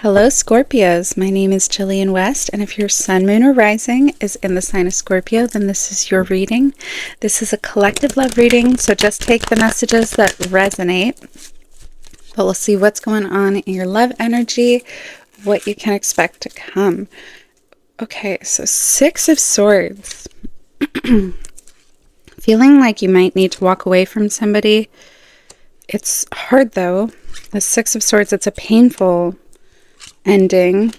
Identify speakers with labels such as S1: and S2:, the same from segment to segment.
S1: Hello, Scorpios. My name is Jillian West, and if your sun, moon, or rising is in the sign of Scorpio, then this is your reading. This is a collective love reading, so just take the messages that resonate. But we'll see what's going on in your love energy, what you can expect to come. Okay, so Six of Swords. Feeling like you might need to walk away from somebody. It's hard, though. The Six of Swords, it's a painful ending.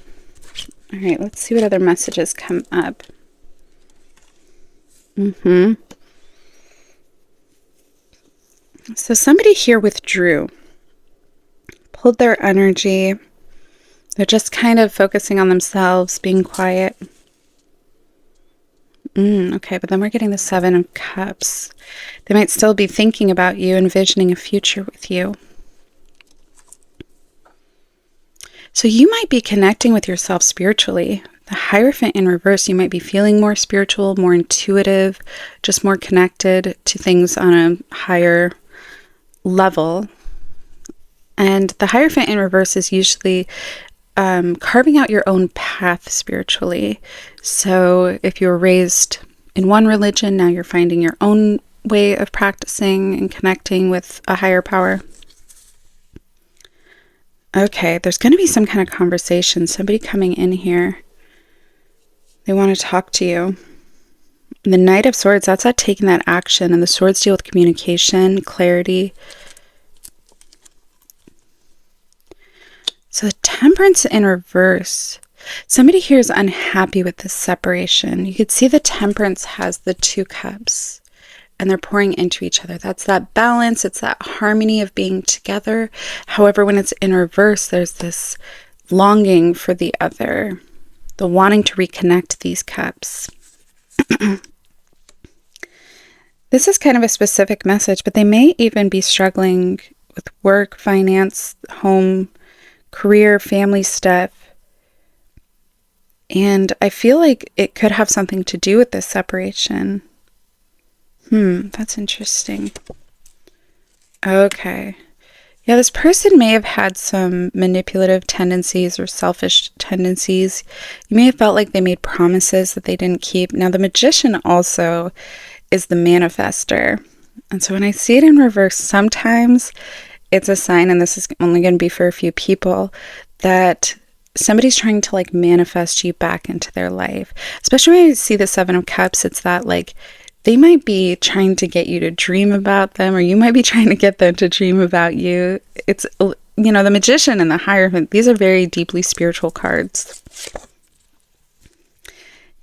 S1: All right, let's see what other messages come up. So somebody here withdrew, pulled their energy. They're just kind of focusing on themselves, being quiet. Okay, but then we're getting the Seven of Cups. They might still be thinking about you, envisioning a future with you. So you might be connecting with yourself spiritually. The Hierophant in reverse, you might be feeling more spiritual, more intuitive, just more connected to things on a higher level. And the Hierophant in reverse is usually carving out your own path spiritually. So if you were raised in one religion, now you're finding your own way of practicing and connecting with a higher power. Okay, there's going to be some kind of conversation. Somebody coming in here. They want to talk to you. The Knight of Swords, that's that taking that action. And the swords deal with communication, clarity. So the Temperance in reverse. Somebody here is unhappy with this separation. You could see the Temperance has the Two Cups. And they're pouring into each other. That's that balance. It's that harmony of being together. However, when it's in reverse, there's this longing for the other, the wanting to reconnect these cups. This is kind of a specific message, but they may even be struggling with work, finance, home, career, family stuff. And I feel like it could have something to do with this separation. That's interesting. Okay. Yeah, this person may have had some manipulative tendencies or selfish tendencies. You may have felt like they made promises that they didn't keep. Now, the Magician also is the manifester. And so when I see it in reverse, sometimes it's a sign, and this is only going to be for a few people, that somebody's trying to like manifest you back into their life. Especially when I see the Seven of Cups, it's that like they might be trying to get you to dream about them, or you might be trying to get them to dream about you. It's, the Magician and the Hierophant, these are very deeply spiritual cards.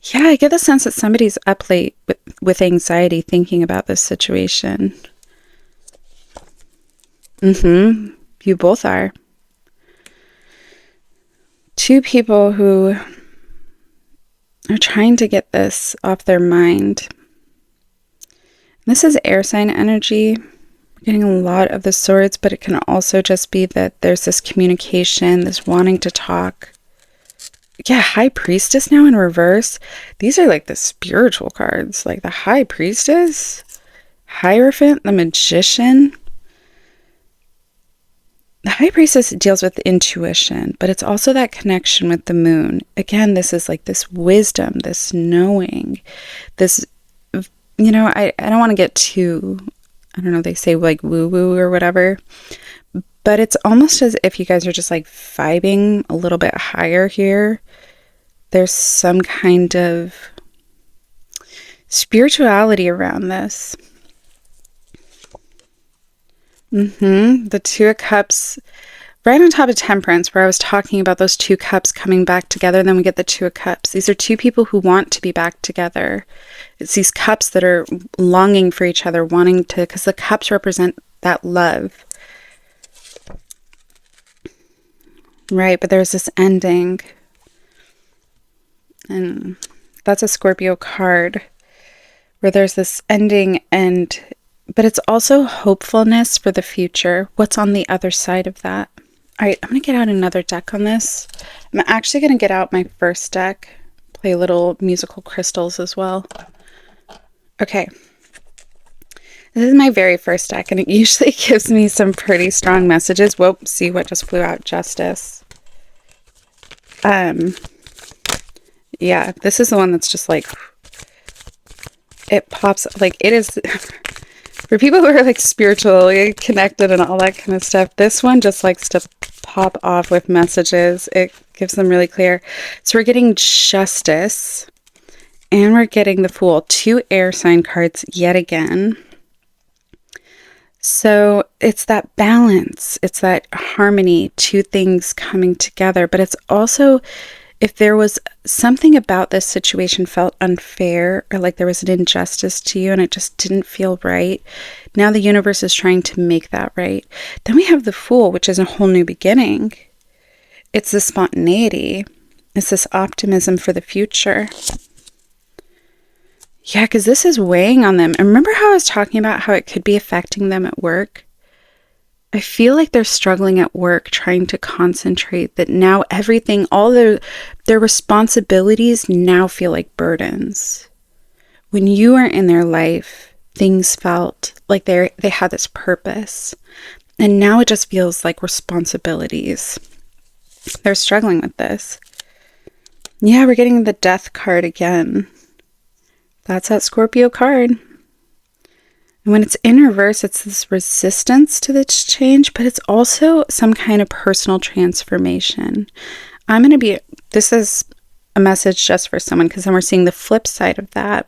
S1: Yeah, I get the sense that somebody's up late with anxiety thinking about this situation. You both are. Two people who are trying to get this off their mind. This is air sign energy. We're getting a lot of the swords, but it can also just be that there's this communication, this wanting to talk. Yeah, High Priestess now in reverse. These are like the spiritual cards, like the High Priestess, Hierophant, the Magician. The High Priestess deals with don't but it's also that connection with the moon. Again, this is like this wisdom, this knowing, this, I don't want to get too, I don't know, they say like woo-woo or whatever, but it's almost as if you guys are just like vibing a little bit higher here. There's some kind of spirituality around this. The Two of Cups, right on top of Temperance, where I was talking about those two cups coming back together, and then we get the Two of Cups. These are two people who want to be back together. It's these cups that are longing for each other, wanting to, because the cups represent that love. Right, but there's this ending. And that's a Scorpio card, where there's this ending, but it's also hopefulness for the future. What's on the other side of that? All right, I'm going to get out another deck on this. I'm actually going to get out my first deck, play little musical crystals as well. Okay. This is my very first deck, and it usually gives me some pretty strong messages. Whoop, see what just flew out? Justice. Yeah, this is the one that's just like, it pops, like it is, for people who are like spiritually connected and all that kind of stuff, this one just likes to pop off with messages. It gives them really clear. So we're getting Justice and we're getting the Fool, 2 air sign cards yet again. So it's that balance, it's that harmony, 2 things coming together, but it's also, if there was something about this situation felt unfair or like there was an injustice to you and it just didn't feel right, now the universe is trying to make that right. Then we have the Fool, which is a whole new beginning. It's the spontaneity. It's this optimism for the future. Yeah, because this is weighing on them. And remember how I was talking about how it could be affecting them at work? I feel like they're struggling at work, trying to concentrate, that now everything, all their responsibilities now feel like burdens. When you were in their life, things felt like they had this purpose. And now it just feels like responsibilities. They're struggling with this. Yeah, we're getting the Death card again. That's that Scorpio card. And when it's in reverse, it's this resistance to this change, but it's also some kind of personal transformation. This is a message just for someone, because then we're seeing the flip side of that,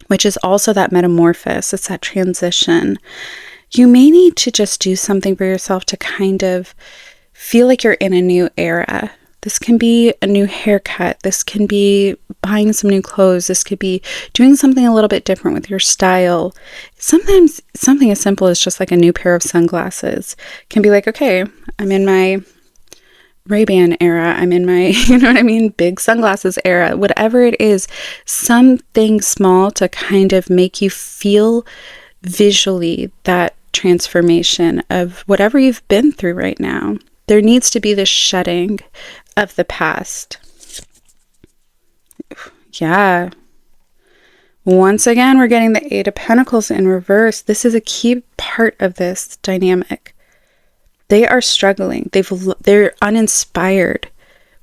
S1: which is also that metamorphosis. It's that transition. You may need to just do something for yourself to kind of feel like you're in a new era. This can be a new haircut. This can be buying some new clothes. This could be doing something a little bit different with your style. Sometimes something as simple as just like a new pair of sunglasses can be like, okay, I'm in my Ray-Ban era. I'm in my, you know what I mean, big sunglasses era. Whatever it is, something small to kind of make you feel visually that transformation of whatever you've been through right now. There needs to be this shedding of the past. Yeah. Once again, we're getting the 8 of Pentacles in reverse. This is a key part of this dynamic. They are struggling. They're uninspired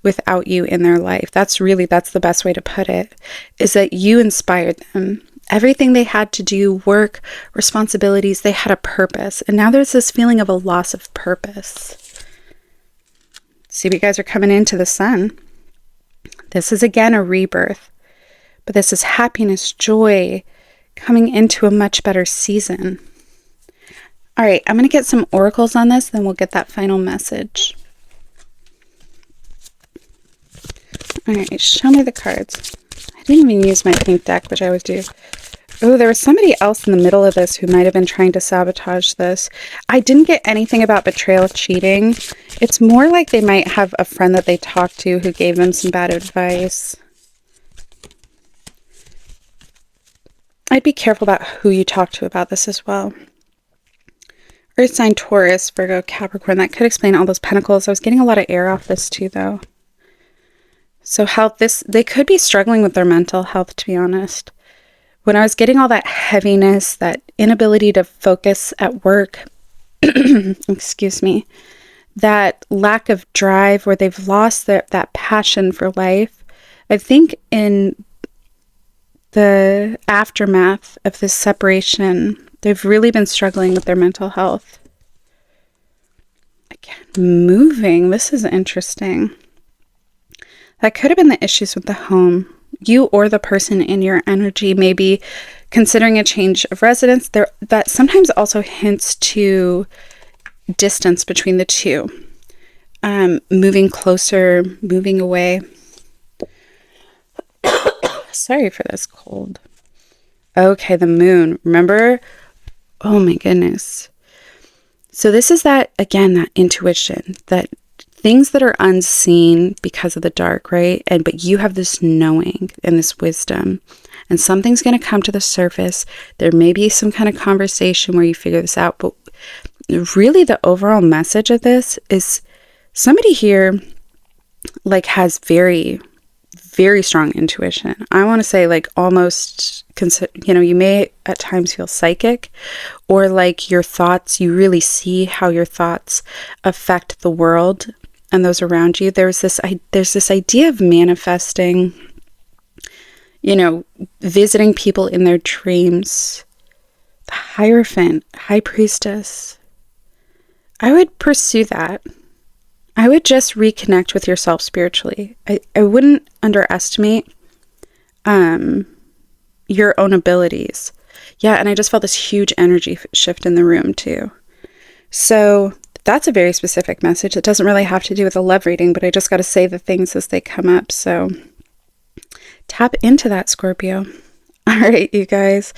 S1: without you in their life. That's the best way to put it, is that you inspired them. Everything they had to do, work, responsibilities, they had a purpose. And now there's this feeling of a loss of purpose. See, you guys are coming into the Sun. This is again a rebirth, but this is happiness, joy, coming into a much better season. All right, I'm going to get some oracles on this, then we'll get that final message. All right, show me the cards. I didn't even use my pink deck, which I always do. Oh, there was somebody else in the middle of this who might have been trying to sabotage this. I didn't get anything about betrayal, cheating. It's more like they might have a friend that they talked to who gave them some bad advice. I'd be careful about who you talk to about this as well. Earth sign, Taurus, Virgo, Capricorn. That could explain all those pentacles. I was getting a lot of air off this too, though. So health, they could be struggling with their mental health, to be honest. When I was getting all that heaviness, that inability to focus at work, excuse me, that lack of drive where they've lost that passion for life, I think in the aftermath of this separation, they've really been struggling with their mental health. Again, moving. This is interesting. That could have been the issues with the home. You or the person in your energy may be considering a change of residence. That sometimes also hints to distance between the two. Moving closer, moving away. Sorry for this cold. Okay, the moon. Remember? Oh my goodness. So this is that, again, that intuition, that things that are unseen because of the dark, right? But you have this knowing and this wisdom, and something's going to come to the surface. There may be some kind of conversation where you figure this out, but really the overall message of this is somebody here like has very, very strong intuition. I want to say like almost, you may at times feel psychic, or like your thoughts, you really see how your thoughts affect the world. and those around you. There's this idea of manifesting, you know, visiting people in their dreams. The Hierophant, High Priestess. I would pursue that. I would just reconnect with yourself spiritually. I wouldn't underestimate your own abilities. Yeah, and I just felt this huge energy shift in the room too. So that's a very specific message. It doesn't really have to do with a love reading, but I just got to say the things as they come up. So tap into that, Scorpio. All right, you guys.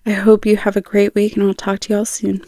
S1: I hope you have a great week, and I'll talk to you all soon.